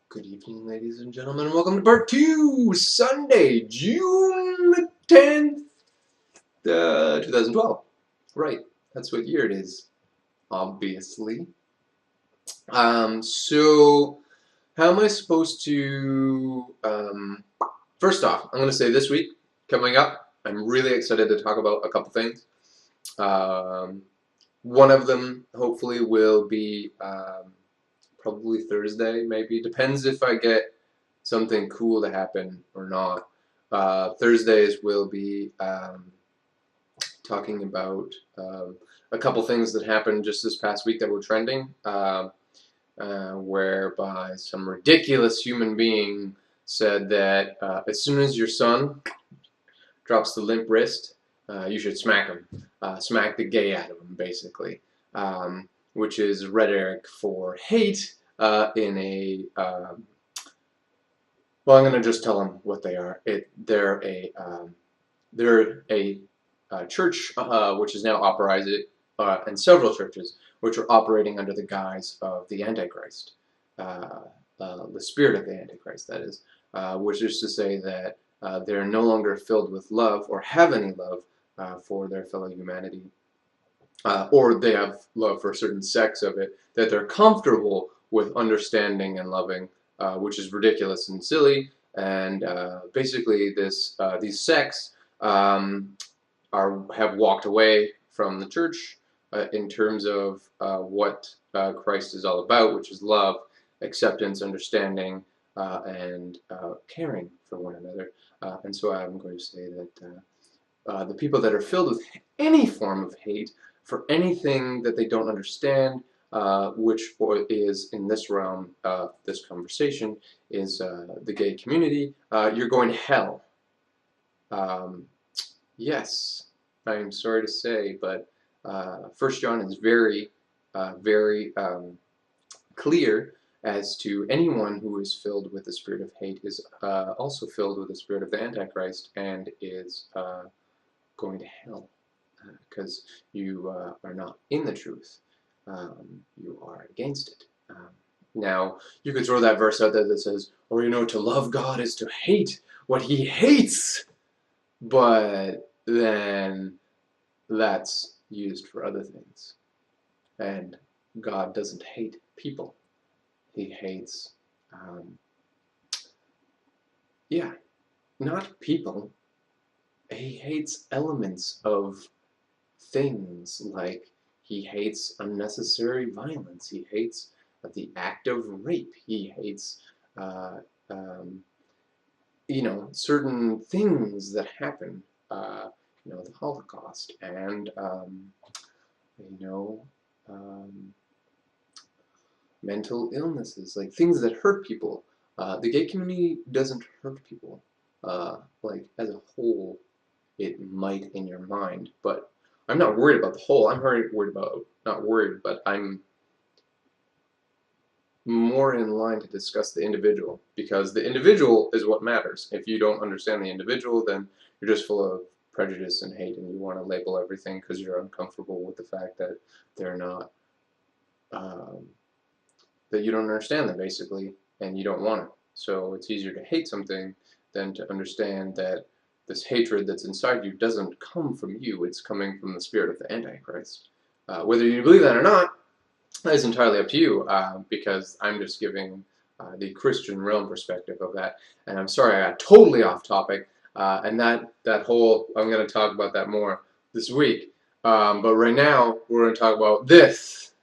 Good evening, ladies and gentlemen, and welcome to part 2, Sunday, June 10th, 2012. Right, that's what year it is, obviously. So, how am I supposed to, first off, I'm going to say this week, coming up, I'm really excited to talk about a couple things. One of them, hopefully, will be, probably Thursday, maybe. Depends if I get something cool to happen or not. Thursdays will be talking about a couple things that happened just this past week that were trending, whereby some ridiculous human being said that as soon as your son drops the limp wrist, you should smack him, smack the gay out of him, basically, which is rhetoric for hate in a well, I'm going to just tell them what they are. They're a church which is now operated, and several churches which are operating under the guise of the Antichrist, the spirit of the Antichrist, that is, which is to say that they're no longer filled with love or have any love for their fellow humanity, or they have love for certain sects of it that they're comfortable with understanding and loving, which is ridiculous and silly. And basically, these sects have walked away from the church in terms of what Christ is all about, which is love, acceptance, understanding, and caring for one another. And so I'm going to say that the people that are filled with any form of hate for anything that they don't understand, which is in this realm of this conversation, is the gay community, you're going to hell. Yes, I'm sorry to say, but 1 John is very, very clear as to anyone who is filled with the spirit of hate is also filled with the spirit of the Antichrist and is going to hell, because you are not in the truth. You are against it. Now, you could throw that verse out there that says, oh, you know, to love God is to hate what he hates, but then that's used for other things. And God doesn't hate people. He hates, yeah, not people. He hates elements of things, like he hates unnecessary violence. He hates the act of rape. He hates, you know, certain things that happen. You know, the Holocaust and, you know, mental illnesses, like things that hurt people. The gay community doesn't hurt people. Like, as a whole, it might in your mind, but I'm not worried about the whole. I'm worried about, not worried, but I'm more in line to discuss the individual, because the individual is what matters. If you don't understand the individual, then you're just full of prejudice and hate, and you want to label everything because you're uncomfortable with the fact that they're not, that you don't understand them, basically, and you don't want to. So it's easier to hate something than to understand that this hatred that's inside you doesn't come from you, it's coming from the spirit of the Antichrist. Whether you believe that or not is entirely up to you, because I'm just giving the Christian realm perspective of that. And I'm sorry I got totally off topic, and that whole, I'm going to talk about that more this week. But right now, we're going to talk about this.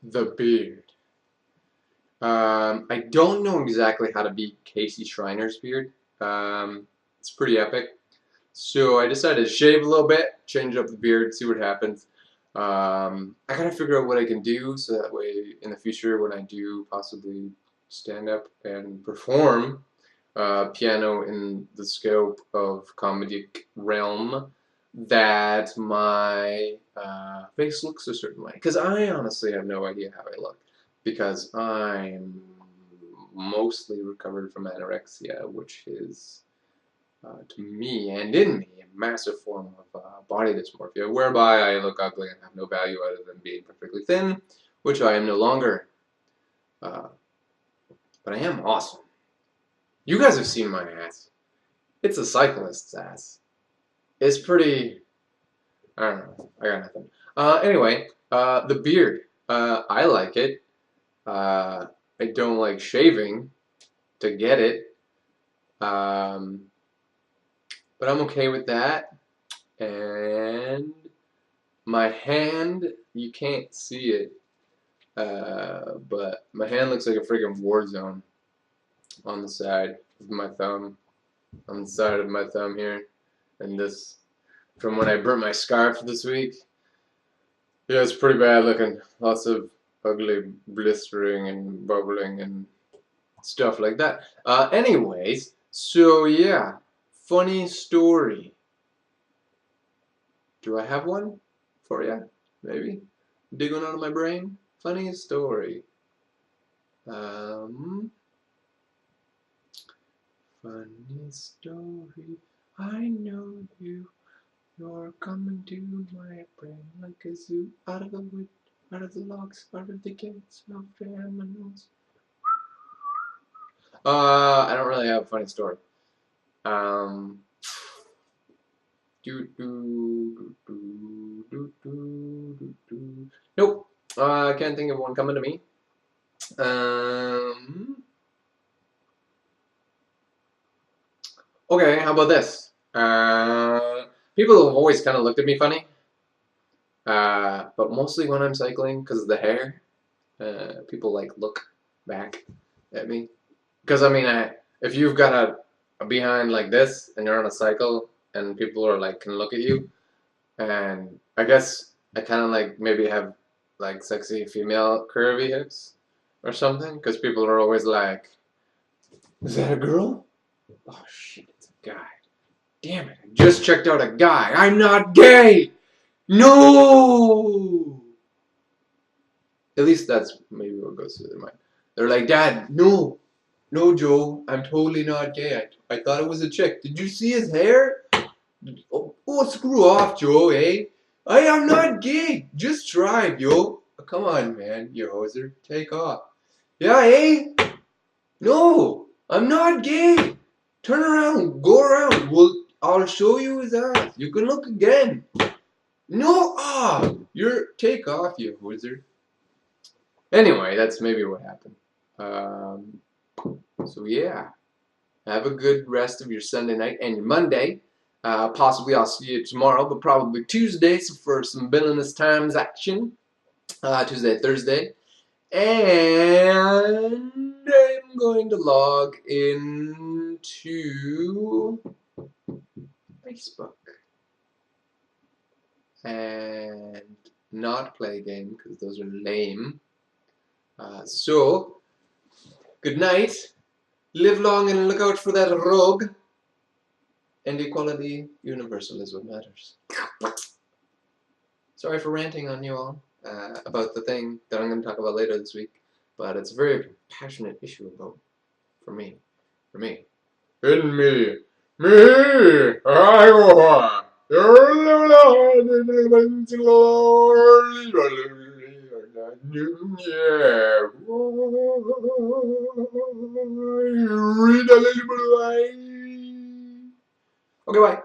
The beard. I don't know exactly how to beat Casey Schreiner's beard. It's pretty epic. So I decided to shave a little bit, change up the beard, see what happens. I gotta figure out what I can do so that way in the future when I do possibly stand up and perform piano in the scope of comedic realm, that my face looks a certain way. Because I honestly have no idea how I look, because I'm mostly recovered from anorexia, which is to me and in me, a massive form of body dysmorphia, whereby I look ugly and have no value other than being perfectly thin, which I am no longer. But I am awesome. You guys have seen my ass. It's a cyclist's ass. It's pretty... I don't know. I got nothing. Anyway, the beard. I like it. I don't like shaving to get it. But I'm okay with that. And my hand, you can't see it. But my hand looks like a freaking war zone on the side of my thumb. On the side of my thumb here. And this, from when I burnt my scarf this week. Yeah, it's pretty bad looking. Lots of ugly blistering and bubbling and stuff like that. Anyways, so yeah, funny story. Do I have one for you? Maybe? Dig one out of my brain? Funny story. Funny story. I know you. You're coming to my brain like a zoo. Out of the wood, out of the logs, out of the gates of the animals. I don't really have a funny story. Nope. I can't think of one coming to me. Okay, how about this? People have always kind of looked at me funny. But mostly when I'm cycling, because of the hair, people like look back at me. Because I mean, if you've got a behind like this and you're on a cycle and people are like can look at you, and I guess I kind of like maybe have like sexy female curvy hips or something. Because people are always like, "Is that a girl? Oh shit, it's a guy. Damn it! I just checked out a guy. I'm not gay." No! At least that's maybe what goes through their mind. They're like, "Dad, no. No, Joe, I'm totally not gay. I thought it was a chick. Did you see his hair? Oh, screw off, Joe, eh? I am not gay. Just try, yo. Come on, man, you hoser. Take off. Yeah, eh? No, I'm not gay. Turn around. Go around. I'll show you his ass. You can look again. No, take off, you wizard. Anyway, that's maybe what happened. So yeah, have a good rest of your Sunday night and your Monday. Possibly I'll see you tomorrow, but probably Tuesday for some Villainous Times action. Tuesday, Thursday. And I'm going to log into Facebook. And not play a game because those are lame. So, good night. Live long and look out for that rogue. And equality universal is what matters. Sorry for ranting on you all about the thing that I'm going to talk about later this week, but it's a very passionate issue for me. In me. Okay, bye.